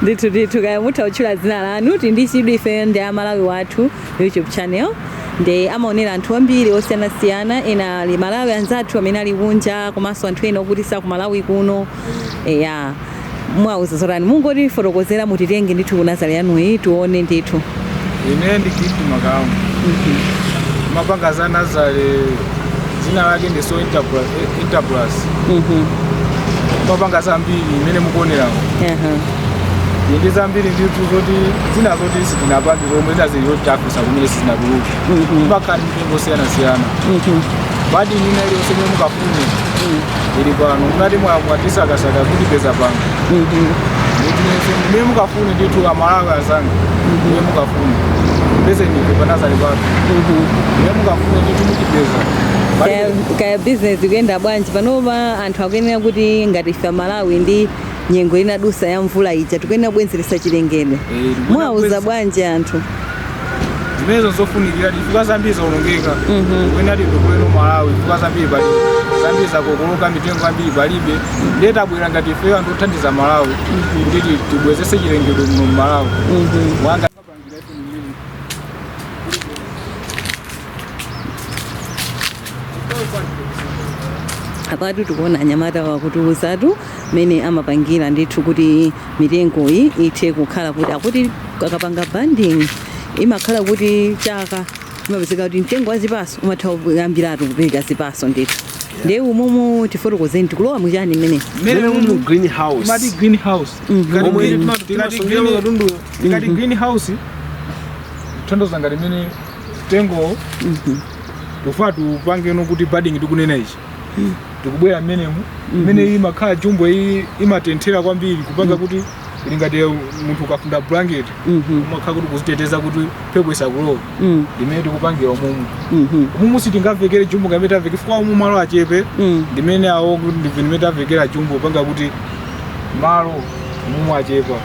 Nditu kaya mutauchula zina lanu tindishidwa ife ndi Malawi wathu YouTube channel ndi amaonera anthu ambiri osiyanasiyana ena ali Malawi anzathu amene ali kunja komanso anthu ena okutisa ku Malawi kuno ya mwauza zorani mungoti fotokozera mutitenge ndithu kunazale yanu iyi tuone ndithu. Ine ndi Gift Makamu. Mapanga za Nazare zina lake ndi Seoul Enterprise. Mapanga zambiri imene mukuonera. Ndi zambiri ndithu zoti zina zoti sitinapaki zomwe zaziliyo takusa kumene sizinatuluka. Pakani mitengo siyana. Badi nina ile yonse imene mukafune. Ili pano munati mwatisakasaka kuti peza pano. Mwe mukafune ndithu Amalawi azanga. Mwe mukafune. Pese ni kwa Nazare bado. Mwe mukafune ndithu mukipeza. Kaya business ikenda bwanji panopa anthu akuyenera kuti ngati ife Malawi ndi nyengo inadusa ya mvula ija tikuyenera kubwenzeresa chilengedwe. Mwauza bwanji anthu. Zimezo zofunikira ifuka zambiri zaonongeka. Kwena ndikukweno Malawi ifuka zambiri bali zambiri zakokoloka mitengo ambiri balibe. Ndeta bwera ngati ife anthu othandiza Malawi kuti tibwezese chilengedwe mu Malawi. Wanga apatu tikuona anyamata wakutiuzatu mene amapangira ndithu kuti mitengo iyi ithe kukhala kuti akuti akapanga banding imakhala kuti chaka imapezeka kuti mtengo wa zipaso umatha kuyambiratu kupereka zipaso ndithu. Ndiye umumu tifotokozeni tikulowa muchani mmene mu greenhouse. Mati greenhouse. Ngati greenhouse tandoza ngati mene tengo tofa tupange no kuti budding tikunena ichi. Tikubwera menemu mene imakhala jumbo imatenthera kwambiri kupanga kuti ilingate munthu ukafunda blanket umakhala kuti kuziteteza kuti mphepo isakulowa ndimene tikupangira umumu sitingavekere jumbo ngamene taveke fika umumu malo achepe ndimene awo kuti ndimene tavekera jumbo upanga kuti malo umumu achepa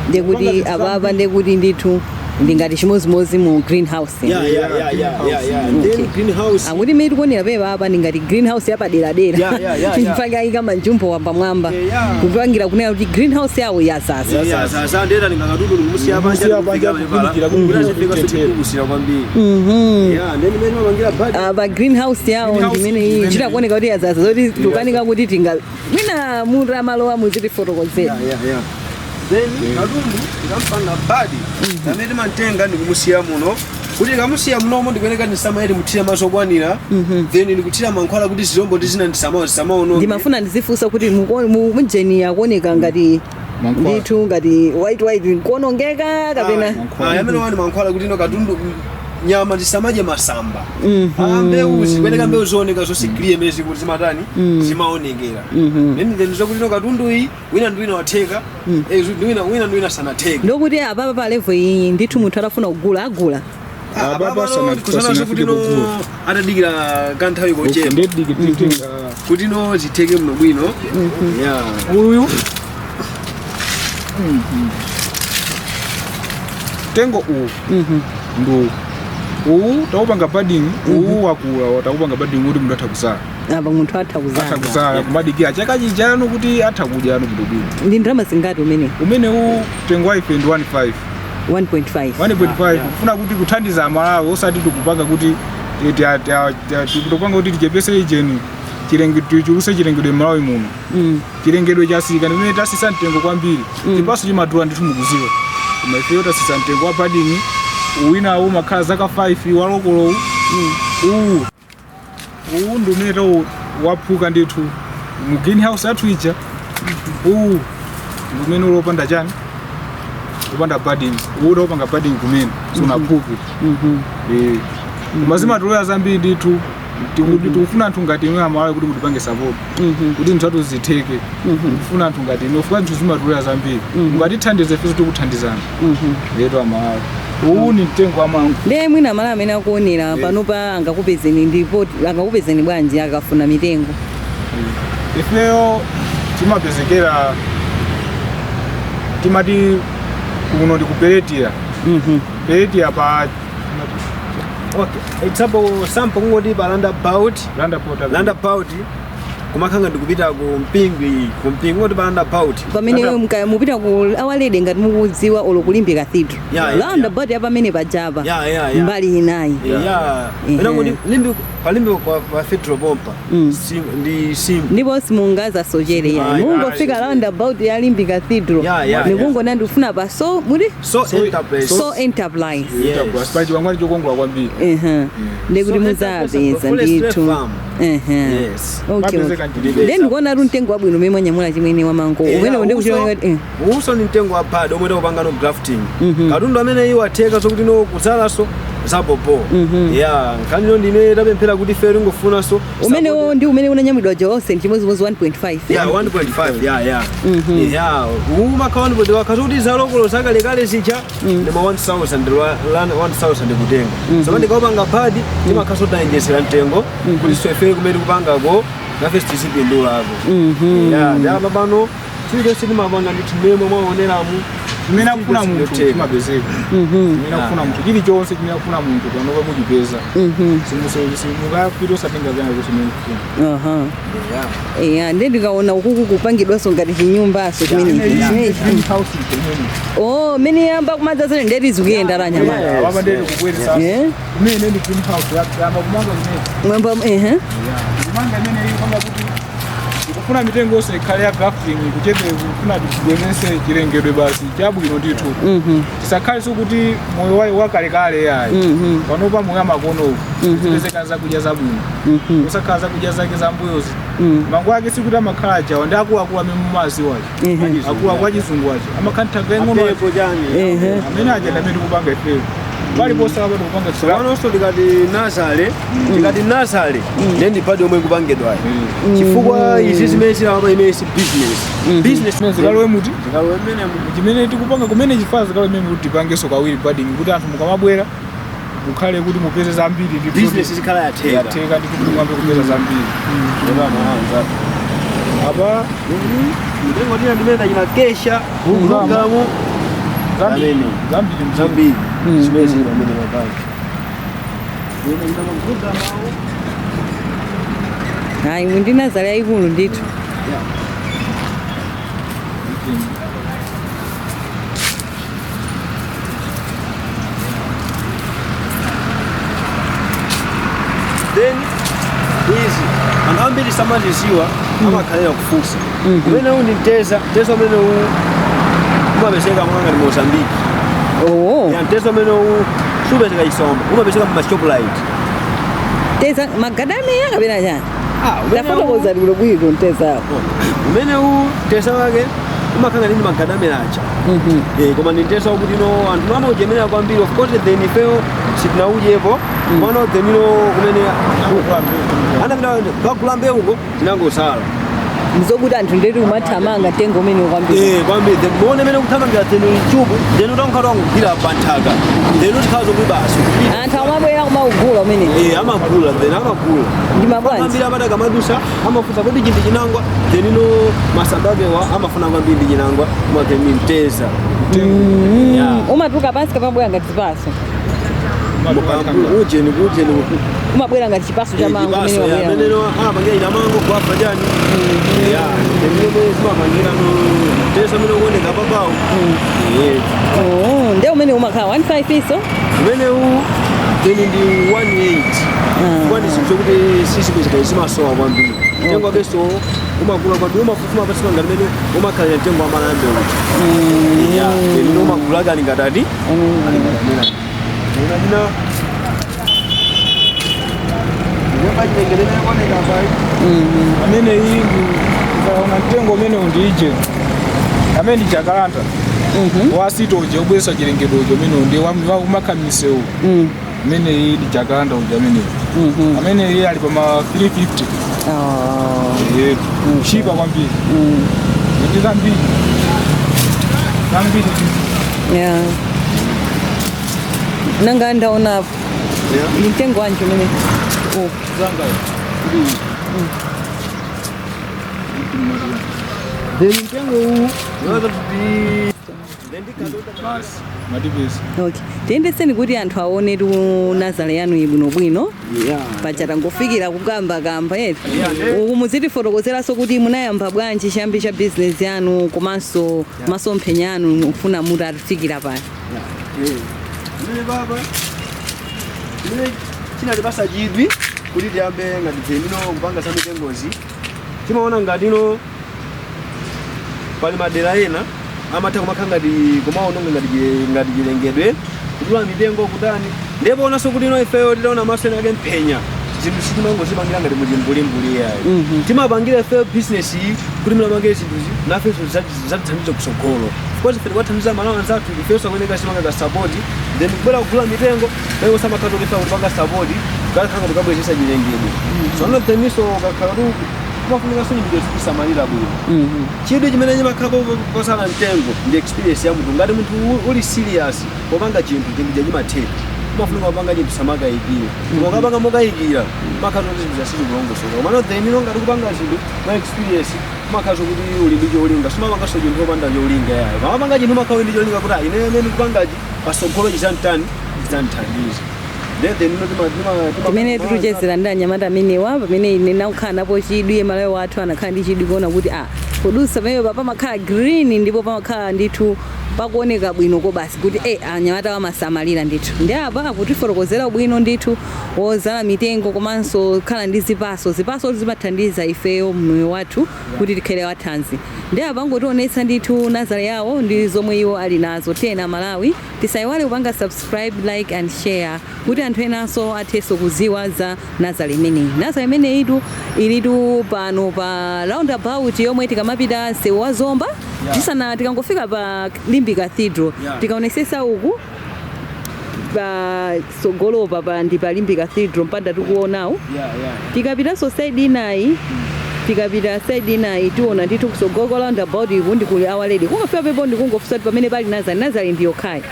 ndekuti ababa ndekuti ndithu ndingati chimozimozi mu greenhouse. Then greenhouse akuti mimi tikuonera pepa apa ndingati greenhouse yapadera dera mpaka ikama njumbo wapamwamba kupangira kunena kuti greenhouse yawo yasasa sasa ndera ndingakadudu ngumusiya panja kufikira kukusira kwambiri then mene mapangira bad aba greenhouse yawo ndimene iyi chita kuoneka kuti yasasa zoti tukanika kuti tinga mwina mura malowa muziti fotokozera then kadumbu ngampanga badi amene mantenga ndikumusiya muno kuti kamusiya munomo ndikuoneka ndisamaire muthira mazokwanira then ndikuthira mankhwala kuti zirombo ndizina ndisamaono ndimafuna ndizifunsa kuti mujeni yakuoneka ngati ndithu ngati white kuonongeka kapena amene wani mankhwala kuti ino katundu nyama ndisamaje masamba mbewu zikuoneka mbewu zooneka zosigriye mezi kuti zimatani zimaonekera then zokuti ino katundu iyi wina ndi wina watheka wina sanatheka ndokuti apapa pa level iyi ndithu munthu atafuna kugula agula ababa sana kuti no atadikira kanthawi kochepa kuti no zitheke muno bwino uyu tengo ndo taupanga budding wakula taupanga budding kuti munthu atha kuzala apa munthu atha kuzala kumadikira chaka chijano kuti atha kudya ano bwino ndi ndalama zingati umene tengo waife ndi 1.5 kufuna kuti kuthandiza Malawi osati tikupanga kuti tikupanga kuti tichepese ijeni chilengedwe chilengedwe Malawi muno chilengedwe chasika ndimene tasisa mtengo kwambiri tipaso chimadula ndithu mukuziwa koma ifeyo tasisa mtengo wa budding uwina awo makhala zaka 5 walokolo uwu ndumene waphuka ndithu mu greenhouse athu ija ndumene ulopanda chani upanda budding upanga budding kumene sunaphuke mazimatoloya zambiri ndithu tikufuna anthu ngati imwe Malawi kuti mutipange support kuti nthu zitheke tikufuna anthu ngati imwe fuka nthu zimatoloya zambiri ngatithandize feso tikuthandizana leto Malawi uwu ni mtengo amangu ndiye mwina Malawi amene akuonera panopa angakupezeni bwanji akafuna mitengo ifeyo timapezekera timati kuno ndikuperetira peretira pa okay example sample ngoti pa roundabout kumakhanga ndikupita ku mpingo kuti panda about pamene mupita ku awalede ngati mukudziwa olo kulimbi cathedral roundabout ya pamene pajapa mbali inayi palimbi kwa federal pompa ndipo simungaza sochere yayi mungofika roundabout ya limbi cathedral nikungona ndifuna pa so enterprise pachi wangwani chokongola kwambiri ndikuti muzapeza ndithu then ndikuona ru mtengo wabwino umene mwanyamula chimene wamango umene uso ni mtengo wa pada omwe tikupanga no grafting katundu amene iwo atheka zokuti no kudzalaso zapopo nkhani ndine tapemphera kuti ife tingofuna so umene ndi umene unanyamulidwa Jose chimozimozi 1.5 1.5 umakhaoni kuti wakati zalokolo zakalekale zicha ndima 1000 kutenga so ndikaupanga padi timakhaso tayenjesera mtengo kuti ife kumene kupangako nafe tisipindulako ndalama pano chilichonse timapanga ndithu mmene mwaoneramu chimene akufuna munthu chimapezeka chimene akufuna munthu chilichonse chimene akufuna munthu panopa muchipeza simukapita osatenga zana kuti chimene kufuna ndi ndikaona ukuku kupangidwaso ngati chinyumbaso chimenechi mene yamba kumadzazane ndeti zikuyenda la nyama wapa ndeti kubweresa kumene ndi greenhouse yamba kumanga kumene kumanga imene iyi kwamba kuti kufuna mitengo yonse ikhale ya grafting kuchedwe kufuna tibwenese chilengedwe basi chabwino ndithu tisakhale sokuti moyo wayo wakalekale yayi panopa moyo amakono zipezeka zakudya zabwino usakhala zakudya zake zambuyozi mangu ake sikuti amakhala ajawa ndi akuluakulu amene mumazi wacho akuluakulu achizungu wacho amakhala nthaka ing'ono amene aja ndamene tikupanga ifeyo paliponse apa tikupanga tsopano tikati nasale ndi padi omwe kupangidwayo chifukwa izi zimene zilapa imene si business zikalowe muti chimene tikupanga kumene chifaa zikalowe imene kuti tipangeso kawiri padding kuti anthu mukamabwera mukhale kuti mupeze zambiri business zikhala yatheka ndi kuti mwambe kupeza zambiri apa mitengo tina ndimene tachina kesha ugamo zambiri zimene zili pamene mapanga hayi mwindinazale yayikulu ndithu then izi anthu ambiri samaziziwa amakhalira kufunsa umene uwu ndi mteza umene uwu umapezeka mwanga ndi Mozambique mteza umene uwu supezeka Isomba umapezeka mumashopulite teza magadame yakapena chani ndafotokoza lero bwino mteza umene uwu mteza wake umakhanga ndi magadame lacha koma ndi mteza wokuti no anthu amauchemerera kwambiri of course then ifeyo sitinaujepo mano temino kumene anapita kagula mbewuko tinangosala ndizokuti anthu ndeti umathamanga tengo umene kwambiri kwambiri muone mene kuthamangira teno ichubu then utakhala wangugwira panthaka then utikhazo kubaso anthu amabwera kumaugula umene amagula then amagula ndi mabwanji ambiri amataka madusa amafunsa kuti chinthu chinangwa then ino masambakewa amafuna kwambiri ndi chinangwa umakemi mteza umatuka pansi kapabwera ngati zipaso ujeni umabwera ngati chipaso cha mango amene amapangira ina mango kuafa jani zimapangira mteza umene ukuoneka papawo nde umene umakhala 1.5 iso umene uwu then ndi 1.8 kwani zinthu kuti sisi zimasowa kwambiri mtengo wakeso umakula kwambiri umafufuma pasika ngati mene umakhalira mtengo wamalambe uti then umakula kali ngatati amene iyi ukaona mtengo umene undije amene ndi jakalanda wasitoje ubwesa chilengedwecho umene ndi umakhamisewu amene iyi ndi jakalanda uja amene iyi ali pama 350 chipa kwambiri ndi zambiri nanga ndaona mtengo wanji umene then mtengo huu unaweza basi matipesa. Okay. Tiyendeseni kuti anthu aone tu Nazale yanu ibwinobwino. Yeah. Pachatangofikira kugamba yetu. Uku muzitifotokozeranso kuti munayamba bwanji chiyambi cha business yanu komanso masomphenya anu mufuna mutafikira pano. Mene baba. Mene chinali basa chidwi kuti tiyambe ngati dzemino kupanga za mitengozi. Timaona ngati ino pali madera ena amatha kumakhala ngati kumaononga ngati chilengedwe kudula mitengo kutani. Ndipo onanso kuti ino ifeyo tidaona maso ena ake mphenya zinthu sitimangozipangira ngati mulimbuli yayi. Timapangira ifeyo business iyi kuti mulapangira zinthuzi nafenso zatithandiza kusogolo. Because ife tikwathandiza Malawians athu ifenso akuyeneka simanga ka support then kubwera kugula mitengo nayo samakhato ife kupanga support kakhala tukabwezesa chilengedwe. So one of the miso kakhala tu kumafunika soni video kusamalira bwino. Chidwi chimene chimakhala posala mtengo ndi experience ya munthu ngati munthu uli serious popanga chinthu chimatheka. Kumafunika kupanga chinthu samakayikira. Ukapanga mokayikira makhato kuti zasizo kulongosoka. One of the mino ngati kupanga chinthu ma experience makazo kuti uli ndi cholinga simapanga so chinthu opanda cholinga yayo. Kamapanga chinthu makhawe ndi cholinga kuti ine amene kupangachi pasogolo chizantani chizanthandiza. Timene tikuchezera ndi anyamata amenewa pamene ine nakukhala napo chidwi Malawi wathu anakhala ndi chidwi kuona kuti kudusa pamene pamakhala green ndipo pamakhala ndithu pakuoneka bwino ko basi kuti anyamata wamasamalira ndithu. Ndi apa akutifotokozera bwino ndithu wozala mitengo komanso khala ndi zipaso zimathandiza ifeyo mmoyo wathu kuti tikhale wathanzi. Ndi apa ngotionetsa ndithu Nazale yawo ndi zomwe iwo ali nazo. Tena Malawi tisayiwale kupanga subscribe, like and share kuti anthu enanso athenso kuziwa za Nazale imeneyi. Nazale imeneyi ilitu pano pa roundabout yomwe tikamapita Seoul wa Zomba. Tisana tikangofika pa Limbi Cathedral tikaonesesa uku pa sogolopa pa ndi pa Limbi Cathedral mpanda tikuonawo. Tikapita side inayi tikapita side inayi tiona ndithu kusogolo roundabout iku ndi kuli Our Lady. Kungofika pepo ndikungofusa pamene pali Nazale ndiyo khaya.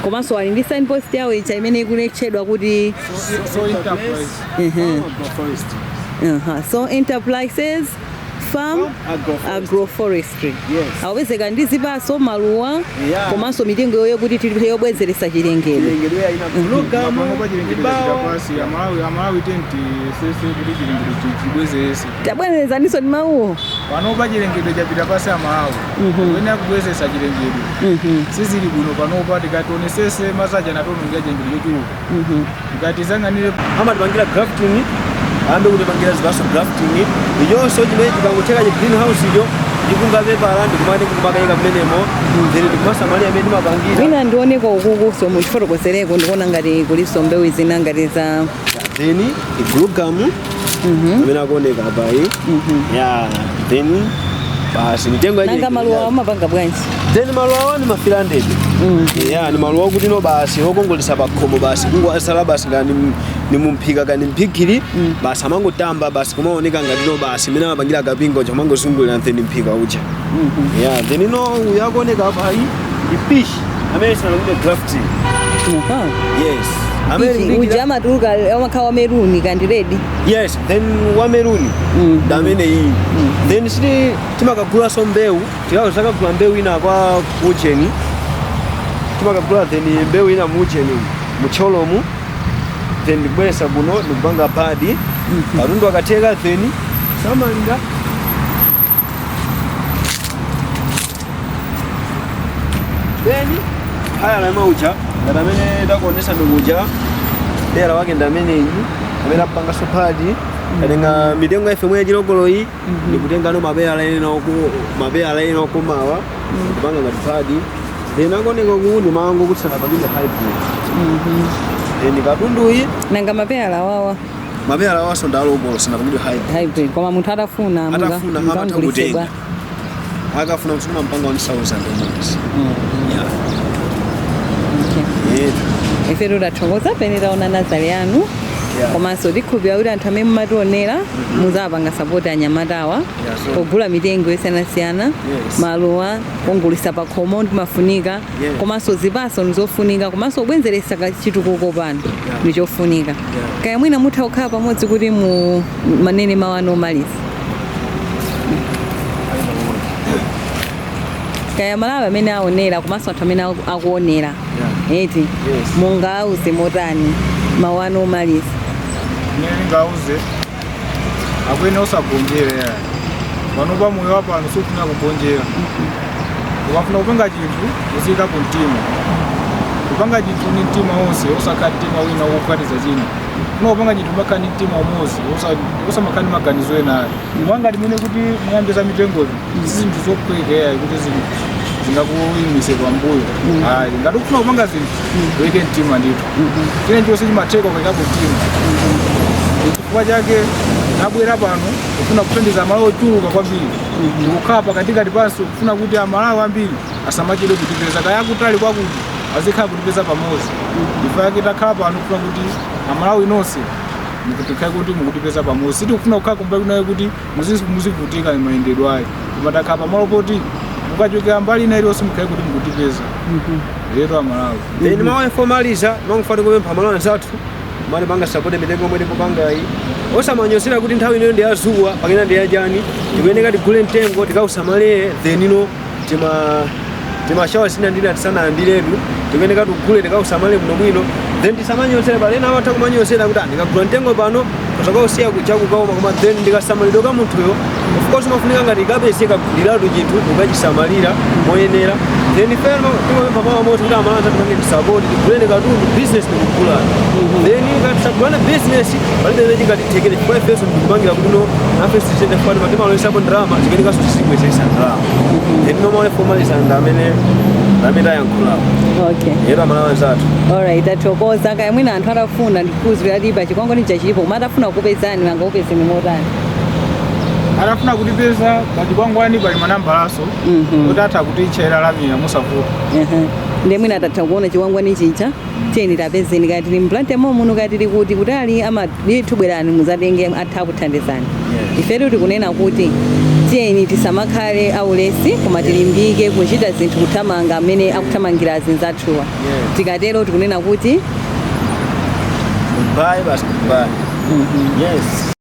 Komanso ali ndi signpost yawo icha imene ikulechedwa kuti Seoul Enterprise Seoul Enterprises Farm Agroforestry. Awezeka ndi zipaso maluwa komanso mitengo yoyo kuti tili yobwezeresa chilengedwe. Malawi tenti sese kuti chilengedwe chibwezerese. Tabwezeresa ndiso ndi mawuwo. Panopa chilengedwe chapita pasi ya Malawi. Wene akubwezeresa chilengedwe. Sizili bwino panopa tikatonesese masaja natonungia chilengedwe chochuluka. Tikatizanganire amatipangira grafting ambe kuti pangira zipaso grafting iyonso chimene tikangocheka chi greenhouse iyo ndikungapepa ndikumati kumakayika kumenemo ndiri ndikumasamalira amene timapangira. Mwina ndioneka ukuku so muchifotokozereko ndikuona ngati kuliso mbewu zina ngati za then iglugamu amene akuoneka apayi then basi mitengo yaje nanga maluwa amapanga bwanji. Then maluwa ni mafilanded ni maluwa kuti no basi okongolesa pakhomo basi kungwasala basi ngani ni mumphika kani mphikiri basi amangotamba basi kumaoneka ngati no basi mena mapangira kapingo chamangosungulira then mphika ucha. Then no uyakuoneka apayi ifish amene sanalime grafting. Yes. Ujama turuka wamakhawa meruni kandi ready. Yes, then wa meruni damene iyi. Then siti timakagula so mbewu tikazaka kugula mbewu ina kwa kucheni timakagula then mbewu ina mucheni mucholomu then ndibwesa kuno ndikupanga padi katundu akatheka then samalinda then haya na maucha ndamene takuonesa ndikuja dera wake ndamene iyi amene apanga so padi katenga mitengo ife mwe chilogolo iyi ndikutenga no mabea line okumawa kupanga ngati padi then akoneka kuti mango kutsana pabinda hybrid then katundu iyi nanga mabea lawawa so ndalogolo sina pabinda hybrid koma munthu atafuna kutenga akafuna kusukuma mpanga 1000 dollars. Ife tudathokoza pene taona Nazale yanu komanso tikhulupirira kuti anthu amene mumationera muzapanga sapoti anyamatawa pogula mitengo yosiyanasiyana maluwa kongolesa pakhomo ndimafunika komanso zipaso ndizofunika komanso kubwenzeresa chitukuko pano ndichofunika. Kaya mwina mutha kukhala pamodzi kuti mu manene mawu anu omaliza. kaya Malawi amene aonera komanso anthu amene akuonera eti Yes. mungauze motani mawu anu omaliza. Ine ndingauze akwene usagonjera pano pamoyo wapano sufuna kugonjera ukafuna kupanga chinthu uzika kumtima kupanga chinthu ni mtima wonse usakhala mtima wina wokwatiza china funa kupanga chinthu makhala ni mtima umodzi usamakhala ni maganizo enayo wangati mene kuti muyambisa mitengozi zinthu zokwekera kuti zingakuyimise pambuyo ngati ukufuna kupanga zinthu weke mtima ndithu chine chonse chimatheka kuweka kumtima chifukwa chake nabwera pano ufuna kuthandiza Amalawi ochuluka kwambiri ndikukhala pakatikati pansi ufuna kuti Amalawi ambiri asamachire kutipeza kaya kutali kwakuti azikhala kutipeza pamodzi ife yake takhala pano ufuna kuti Amalawi nonse mukutikhale kuti mukutipeza pamodzi siti ufuna kukhala kumbali kunayo kuti muzivutika mayendedwe ayo koma takhala pamalo poti mukachokera mbali ina iliyonse mukhale kuti mukutipeza lero Amalawi. Then mawe formaliza mangufati kupempha Amalawi zathu mali banga support mitengo mwene kupanga iyi osamanyosera kuti nthawi ino ndi azuwa pakena ndi yajani tikuyeneka tigule mtengo tikausamalire then ino timashawa sina ndili atisana ambiredu tikuyeneka tugule tikausamalire muno bwino then tisamanyosera palena amatha kumanyosera kuti ndikagula mtengo pano pasakausiya chakukaoma koma then ndikasamalidwa ka munthuyo of course mafunika ngati ikapezeka kaguliratu chinthu ukachisamalira moyenera then ifeno timapempha mawu amodzi kuti Amalawi tipange support tigulene katundu business tikugula then ngatisagulane business palibe chingatitekere chifukwa ifenso ndikupangira kuti no nafenso tichende fani patimalolesapo ndalama tikenekaso tisigwezesa ndalama then nomawe formaliza ndamene ayankhulapo. Okay. Yero Amalawi zathu. Alright, athokoza kaya mwina anthu atafuna ndikuzwira lipa chikwangwani chachilipo koma atafuna kupezani mangakupezeni motani. Atafuna kutipeza pachikwangwani pali manambalaso kuti atha kutichera lamira musavuta. Ndi mwina atatha kuona chikwangwani chicha tiyeni tapezeni kati tili Blantyre muno kati tili kuti kutali tubwerani muzatenge atha kuthandizani. Ifetu tikunena kuti tiyeni tisamakhale aulesi koma tilimbike kuchita zinthu kuthamanga amene akuthamangira azinzathuwa. Tikatero tikunena kuti bye basi bye. Yes.